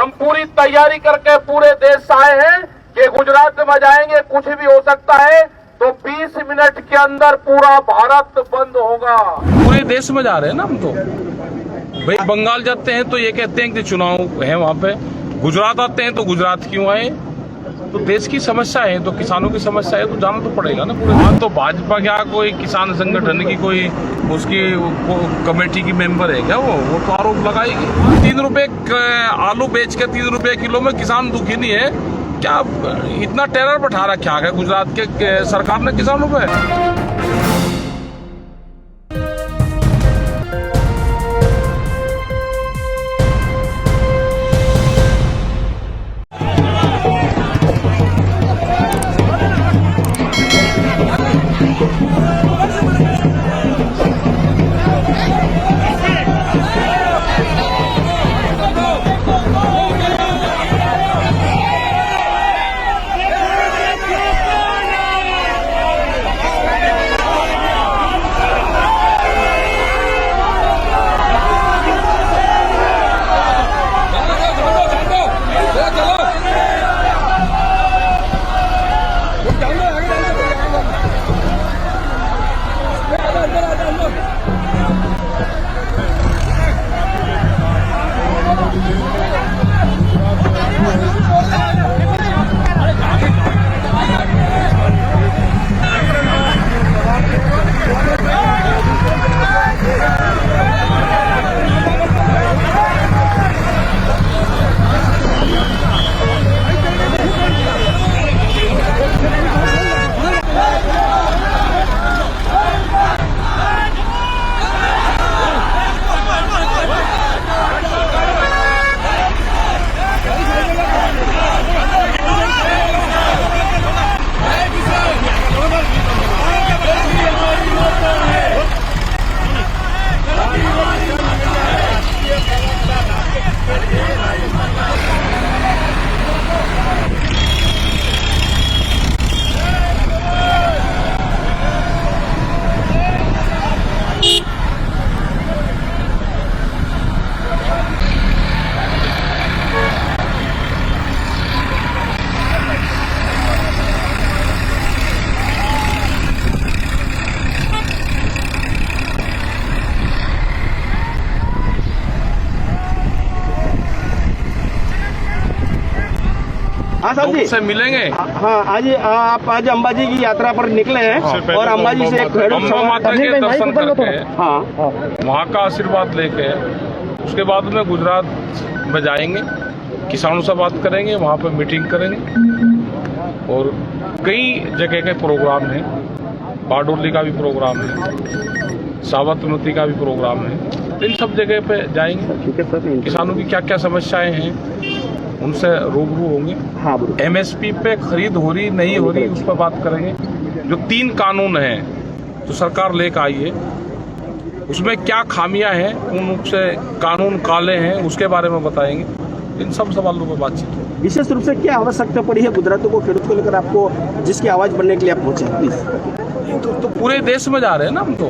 हम पूरी तैयारी करके पूरे देश से आए हैं कि गुजरात में जाएंगे, कुछ भी हो सकता है, तो 20 मिनट के अंदर पूरा भारत बंद होगा। पूरे देश में जा रहे हैं ना हम तो। भाई बंगाल जाते हैं तो ये कहते हैं कि चुनाव है वहाँ पे, गुजरात आते हैं तो गुजरात क्यों आए? तो देश की समस्या है, तो किसानों की समस्या है, तो जाना तो पड़ेगा ना पूरे। हाँ, तो भाजपा क्या कोई किसान संगठन की कोई उसकी कमेटी की मेंबर है क्या? वो तो आरोप लगाएगी। 3 रुपए आलू बेच के 3 रुपए किलो में किसान दुखी नहीं है क्या? इतना टेरर बैठा रखा है गुजरात के सरकार ने किसानों पे। हाँ साहब जी से मिलेंगे। हाँ आज अंबाजी की यात्रा पर निकले हैं। हाँ, और अंबाजी से अम्बा माता के दर्शन करके हाँ वहाँ का आशीर्वाद लेके उसके बाद में गुजरात में जाएंगे, किसानों से बात करेंगे, वहाँ पर मीटिंग करेंगे और कई जगह के प्रोग्राम हैं। बारडोली का भी प्रोग्राम है, साबरमती का भी प्रोग्राम है। इन सब जगह पे जाएंगे, किसानों की क्या क्या समस्याएं हैं उनसे रूबरू होंगे। हाँ, MSP पे खरीद हो रही नहीं हो रही उस पर बात करेंगे। जो 3 कानून हैं जो सरकार लेकर आई है उसमें क्या खामियां हैं, उन से कानून काले हैं उसके बारे में बताएंगे। इन सब सवालों पर बातचीत होगी। विशेष रूप से क्या आवश्यकता पड़ी है गुजरात को खेडूत को लेकर आपको, जिसकी आवाज बनने के लिए आप पहुंचे प्लीज? तो पूरे देश में जा रहे हैं ना हम तो।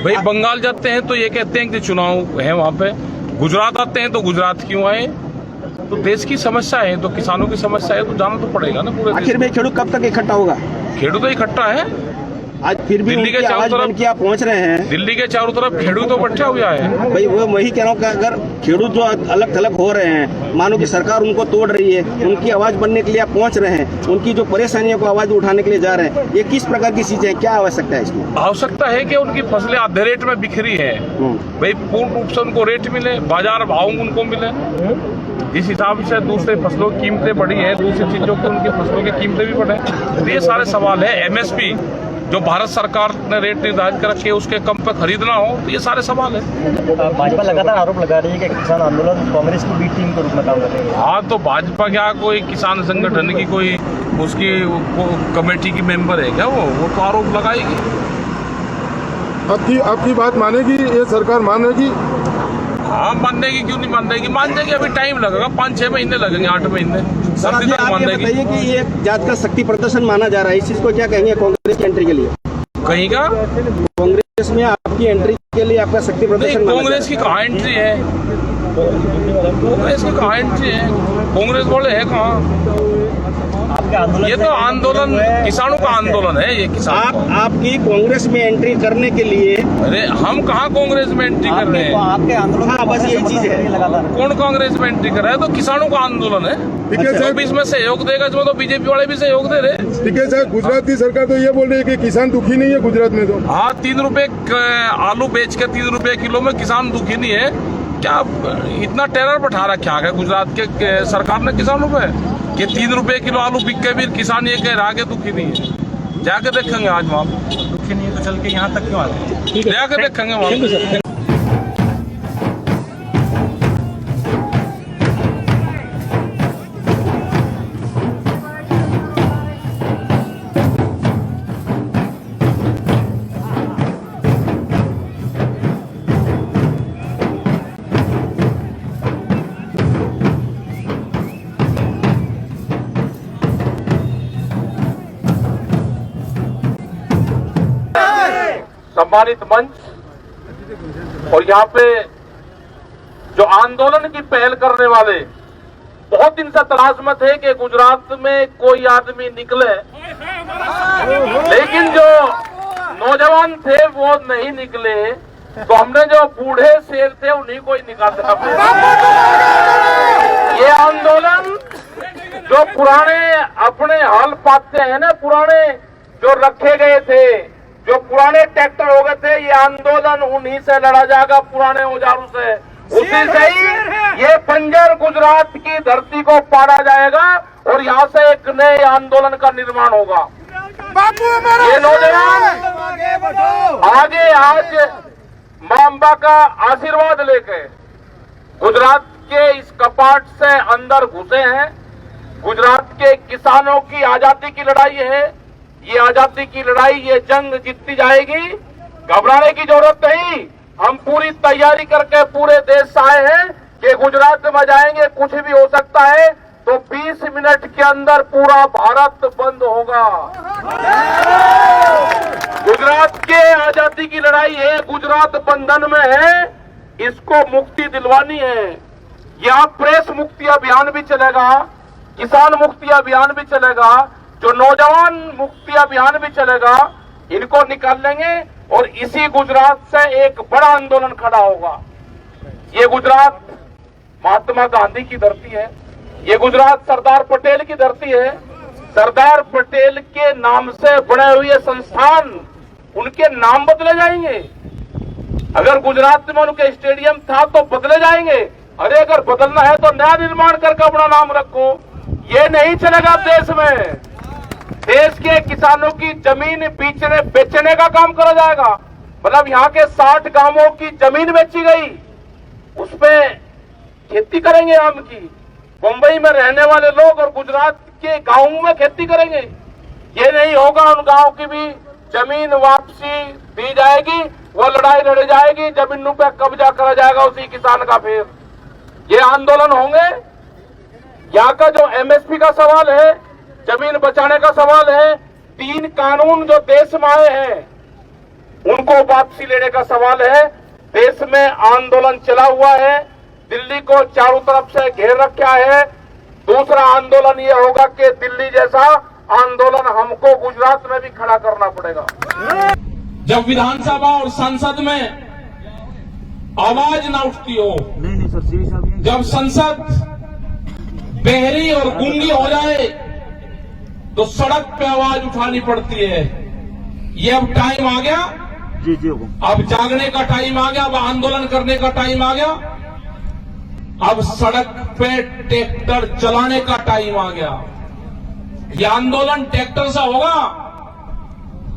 भाई बंगाल जाते हैं तो ये कहते हैं कि चुनाव है वहाँ पे, गुजरात आते हैं तो गुजरात क्यों आए? तो देश की समस्या है, तो किसानों की समस्या है, तो जाना तो पड़ेगा ना पूरे। आखिर में खेडूत कब तक इकट्ठा होगा? खेडूत तो इकट्ठा है आज, फिर भी दिल्ली के चारों तरफ क्या पहुंच रहे हैं? दिल्ली के चारों तरफ खेडूत तो बैठा हुआ है। भाई वो वही कह रहा हूँ कि अगर खेडूत जो अलग थलग हो रहे हैं, मानो कि सरकार उनको तोड़ रही है, उनकी आवाज बनने के लिए आप पहुंच रहे हैं, उनकी जो परेशानियों को आवाज उठाने के लिए जा रहे हैं, ये किस प्रकार की चीजें हैं? क्या आवश्यकता है इसमें? आवश्यकता है कि उनकी फसलें आधे रेट में बिखरी है, भाई पूर्ण रूप से उनको रेट मिले, बाजार भाव उनको मिले। इस हिसाब से दूसरे फसलों की कीमतें बढ़ी है, दूसरी चीजों की उनकी फसलों की कीमतें भी बढ़े। तो ये सारे सवाल है। MSP जो भारत सरकार ने रेट निर्धारित कर रखे उसके कम पे खरीदना हो, तो ये सारे सवाल है। भाजपा लगातार आरोप लगा रही है कि किसान आंदोलन कांग्रेस की बी टीम के रूप में काम कर रही है। हाँ, तो भाजपा क्या कोई किसान संगठन की कोई उसकी कमेटी की मेंबर है क्या? वो तो आरोप लगाएगी। आपकी बात मानेगी ये सरकार? मानेगी? हाँ, मानने की क्यों नहीं मानेगी? मान जाएगी, अभी टाइम लगेगा, 5-6 महीने लगेंगे, 8 महीने। सर, आप ये बताइए कि ये जात का शक्ति प्रदर्शन माना जा रहा है, इस चीज को क्या कहेंगे कांग्रेस की एंट्री के लिए? कहीं का कांग्रेस इसमें आपकी एंट्री के लिए आपका शक्ति प्रदर्शन नहीं, माना कांग्रेस की जाएगा। कहाँ एंट्री है? कांग्रेस की कहाँ एंट्री है? कांग्रेस वाले है कहाँ? आपके आंदोलन ये तो आंदोलन किसानों का आंदोलन है। ये किसान आपकी कांग्रेस में एंट्री करने के लिए अरे हम कहाँ कांग्रेस में एंट्री कर रहे हैं? आपके आंदोलन हाँ, बस यही चीज है। लगातार कौन कांग्रेस में एंट्री कर रहा है? तो किसानों का आंदोलन है। ठीक है तो साहब, भी इसमें सहयोग देगा, इसमें तो बीजेपी वाले भी सहयोग दे रहे। ठीक है सर, गुजरात की सरकार तो ये बोल रही है कि किसान दुखी नहीं है गुजरात में तो। हाँ, 3 रुपए आलू बेच के 3 रुपए किलो में किसान दुखी नहीं है। क्या इतना टेरर बैठा रखा है गुजरात के सरकार ने किसानों पे कि 3 रुपए किलो आलू बिक के भी किसान ये कह रहा है कि दुखी नहीं है? जाके देखेंगे आज वहाँ दुखी नहीं है तो चल के यहाँ तक क्यों आते? जाके देखेंगे वहाँ। सम्मानित मंच और यहाँ पे जो आंदोलन की पहल करने वाले, बहुत दिन से तलाश में थे कि गुजरात में कोई आदमी निकले, लेकिन जो नौजवान थे वो नहीं निकले, तो हमने जो बूढ़े शेर थे उन्हीं को ही निकालना पड़ा। ये आंदोलन जो पुराने अपने हल पाते हैं ना, पुराने जो रखे गए थे, जो पुराने ट्रैक्टर हो गए थे, ये आंदोलन उन्हीं से लड़ा जाएगा, पुराने औजारों से। उसी से ही ये बंजर गुजरात की धरती को पाड़ा जाएगा और यहाँ से एक नए आंदोलन का निर्माण होगा। ये नौजवान आगे आज मां अम्बा का आशीर्वाद लेके गुजरात के इस कपाट से अंदर घुसे हैं। गुजरात के किसानों की आजादी की लड़ाई है। ये आजादी की लड़ाई, ये जंग जीती जाएगी, घबराने की जरूरत नहीं। हम पूरी तैयारी करके पूरे देश से आए हैं कि गुजरात में जाएंगे, कुछ भी हो सकता है, तो 20 मिनट के अंदर पूरा भारत बंद होगा। गुजरात के आजादी की लड़ाई है, गुजरात बंधन में है, इसको मुक्ति दिलवानी है। यहाँ प्रेस मुक्ति अभियान भी चलेगा, किसान मुक्ति अभियान भी चलेगा, जो नौजवान मुक्ति अभियान भी चलेगा, इनको निकाल लेंगे और इसी गुजरात से एक बड़ा आंदोलन खड़ा होगा। ये गुजरात महात्मा गांधी की धरती है, ये गुजरात सरदार पटेल की धरती है। सरदार पटेल के नाम से बने हुए संस्थान, उनके नाम बदले जाएंगे। अगर गुजरात में उनके स्टेडियम था तो बदले जाएंगे। अरे अगर बदलना है तो नया निर्माण करके अपना नाम रखो। ये नहीं चलेगा देश में। देश के किसानों की जमीन बेचने का काम करा जाएगा। मतलब यहाँ के 60 गांवों की जमीन बेची गई, उसपे खेती करेंगे आम की। मुंबई में रहने वाले लोग और गुजरात के गांवों में खेती करेंगे। ये नहीं होगा। उन गांव की भी जमीन वापसी दी जाएगी, वो लड़ाई लड़ी जाएगी, जमीनों पे कब्जा करा जाएगा उसी किसान का। फिर ये आंदोलन होंगे। यहाँ का जो एमएसपी का सवाल है, जमीन बचाने का सवाल है, 3 कानून जो देश में आए हैं उनको वापसी लेने का सवाल है। देश में आंदोलन चला हुआ है, दिल्ली को चारों तरफ से घेर रखा है। दूसरा आंदोलन ये होगा कि दिल्ली जैसा आंदोलन हमको गुजरात में भी खड़ा करना पड़ेगा। जब विधानसभा और संसद में आवाज ना उठती हो, जब संसद बहरी और गूंगी हो जाए तो सड़क पे आवाज उठानी पड़ती है। ये अब टाइम आ गया, अब जागने का टाइम आ गया, अब आंदोलन करने का टाइम आ गया, अब सड़क पे ट्रैक्टर चलाने का टाइम आ गया। ये आंदोलन ट्रैक्टर से होगा,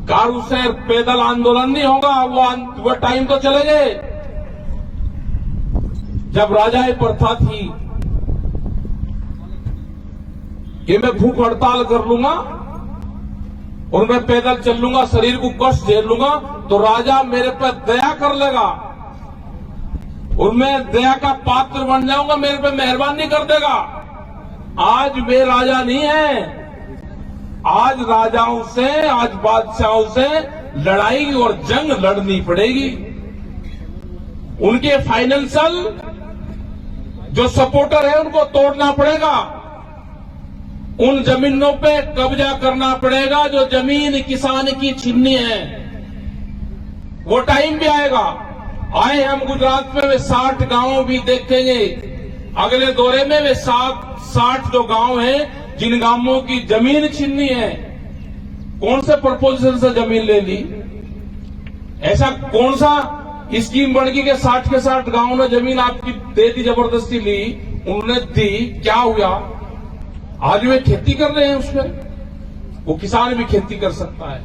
कारू से पैदल आंदोलन नहीं होगा। वो टाइम तो चले गए जब राजाए प्रथा थी कि मैं भूख हड़ताल कर लूंगा और मैं पैदल चल लूंगा, शरीर को कष्ट झेल लूंगा तो राजा मेरे पर दया कर लेगा और मैं दया का पात्र बन जाऊंगा, मेरे पे मेहरबानी कर देगा। आज वे राजा नहीं है। आज राजाओं से, आज बादशाहों से लड़ाई और जंग लड़नी पड़ेगी। उनके फाइनेंशियल जो सपोर्टर है उनको तोड़ना पड़ेगा। उन जमीनों पे कब्जा करना पड़ेगा जो जमीन किसान की छीननी है। वो टाइम भी आएगा। आए हम गुजरात में वे 60 गांव भी देखेंगे। अगले दौरे में वे 60 जो गांव हैं जिन गांवों की जमीन छीननी है। कौन से प्रपोजल से जमीन ले ली? ऐसा कौन सा स्कीम बन गई कि 60 के 60 गांव ने जमीन आपकी दे दी, जबरदस्ती ली, उन्होंने दी, क्या हुआ? आज वे खेती कर रहे हैं उसमें। वो किसान भी खेती कर सकता है।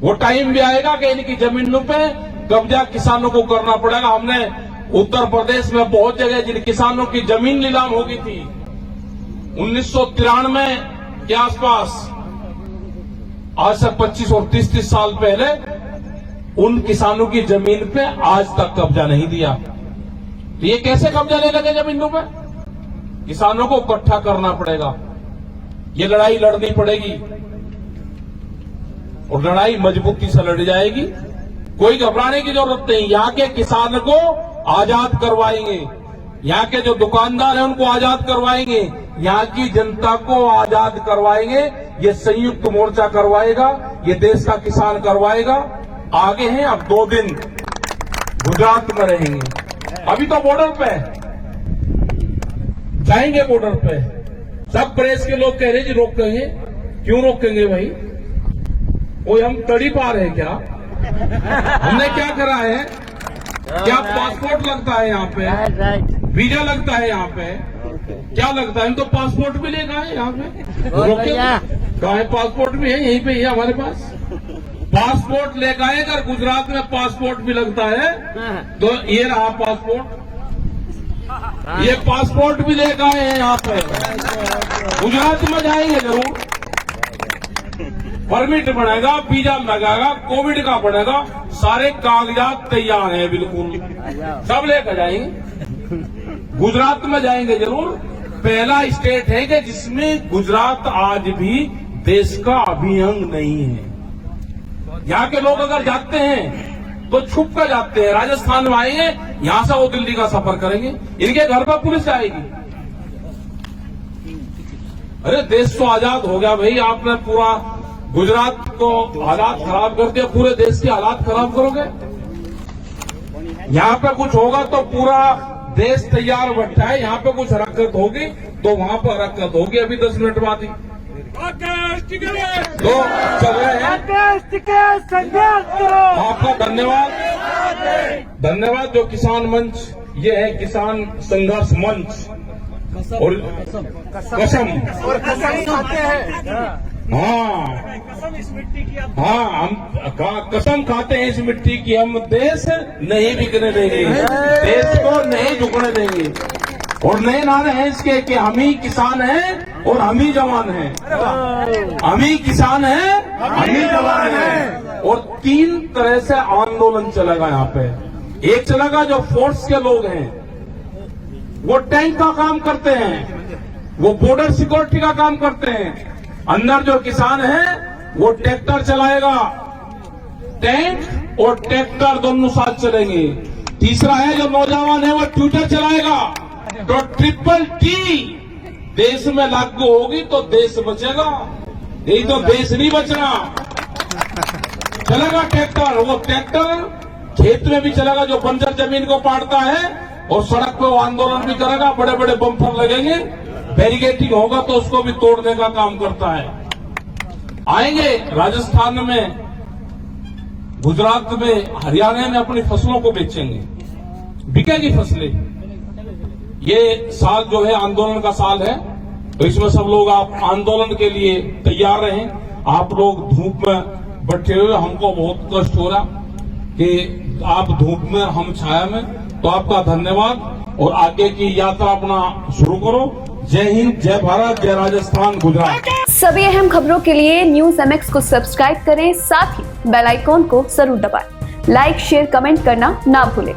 वो टाइम भी आएगा कि इनकी जमीनों पे कब्जा किसानों को करना पड़ेगा। हमने उत्तर प्रदेश में बहुत जगह जिन किसानों की जमीन नीलाम हो गई थी 1993 के आसपास, आज से 25 और 30 साल पहले, उन किसानों की जमीन पे आज तक कब्जा नहीं दिया। तो ये कैसे कब्जा ले लगे जमीनों पे? किसानों को इकट्ठा करना पड़ेगा। ये लड़ाई लड़नी पड़ेगी और लड़ाई मजबूती से लड़ी जाएगी। कोई घबराने की जरूरत नहीं। यहाँ के किसान को आजाद करवाएंगे, यहाँ के जो दुकानदार हैं उनको आजाद करवाएंगे, यहाँ की जनता को आजाद करवाएंगे। ये संयुक्त मोर्चा करवाएगा, ये देश का किसान करवाएगा। आगे हैं, अब 2 दिन गुजरात में रहेंगे। अभी तो बॉर्डर पे जाएंगे। बॉर्डर पे सब प्रेस के लोग कह रहे जी रोकेंगे। क्यों रोकेंगे भाई? कोई हम तड़ी पा रहे हैं क्या? हमने क्या करा है? क्या पासपोर्ट लगता है यहाँ पे? वीजा लगता है यहाँ पे? क्या लगता है? हम तो पासपोर्ट भी लेकर आए यहाँ पे। रोके कहा है? पासपोर्ट भी है, यहीं पे है हमारे पास। पासपोर्ट लेकर आए। अगर गुजरात में पासपोर्ट भी लगता है तो ये रहा पासपोर्ट। ये पासपोर्ट भी लेकर आए हैं यहाँ पे। गुजरात में जाएंगे जरूर। परमिट बनेगा, वीजा लगेगा, कोविड का बनेगा, सारे कागजात तैयार हैं बिल्कुल, सब लेकर जाएंगे। गुजरात में जाएंगे जरूर। पहला स्टेट है कि जिसमें गुजरात आज भी देश का अभिअंग नहीं है। यहाँ के लोग अगर जाते हैं तो छुप कर जाते हैं। राजस्थान में आएंगे, यहां से वो दिल्ली का सफर करेंगे, इनके घर पर पुलिस आएगी। अरे देश तो आजाद हो गया भाई। आपने पूरा गुजरात को हालात खराब कर दिया, पूरे देश के हालात खराब करोगे? यहाँ पे कुछ होगा तो पूरा देश तैयार बैठा है। यहाँ पे कुछ हरकत होगी तो वहां पर हरकत होगी। अभी 10 मिनट बाद ही तो चल रहे हैं। आपका धन्यवाद। धन्यवाद। जो किसान मंच, ये है किसान संघर्ष मंच और कसम खाते हैं। हाँ, हम कसम खाते हैं इस मिट्टी की। हम देश नहीं बिकने देंगे, देश को नहीं झुकने देंगे। और नए नारे हैं इसके कि हम ही किसान हैं और हम ही जवान हैं। हम ही किसान हैं, हम ही जवान हैं। और 3 तरह से आंदोलन चलेगा यहाँ पे। एक चलेगा जो फोर्स के लोग हैं, वो टैंक का काम करते हैं, वो बॉर्डर सिक्योरिटी का काम करते हैं। अंदर जो किसान है वो ट्रैक्टर चलाएगा। टैंक और ट्रैक्टर दोनों साथ चलेंगे। तीसरा है जो नौजवान है वो ट्विटर चलाएगा। तो ट्रिपल टी देश में लागू होगी तो देश बचेगा, नहीं तो देश नहीं बचना। चलेगा ट्रैक्टर, वो ट्रैक्टर खेत में भी चलेगा जो बंजर जमीन को पाड़ता है, और सड़क पे वो आंदोलन भी करेगा। बड़े बड़े बम्पर लगेंगे, बैरिकेडिंग होगा तो उसको भी तोड़ने का काम करता है। आएंगे राजस्थान में, गुजरात में, हरियाणा में अपनी फसलों को बेचेंगे, बिकेगी फसलें। ये साल जो है आंदोलन का साल है, तो इसमें सब लोग आप आंदोलन के लिए तैयार रहें। आप लोग धूप में बैठे हुए, हमको बहुत कष्ट हो रहा कि आप धूप में, हम छाया में। तो आपका धन्यवाद और आगे की यात्रा अपना शुरू करो। जय हिंद, जय भारत, जय राजस्थान, गुजरात। सभी अहम खबरों के लिए न्यूज MX को सब्सक्राइब करें, साथ ही बेल आइकॉन को जरूर दबाएं। लाइक, शेयर, कमेंट करना ना भूलें।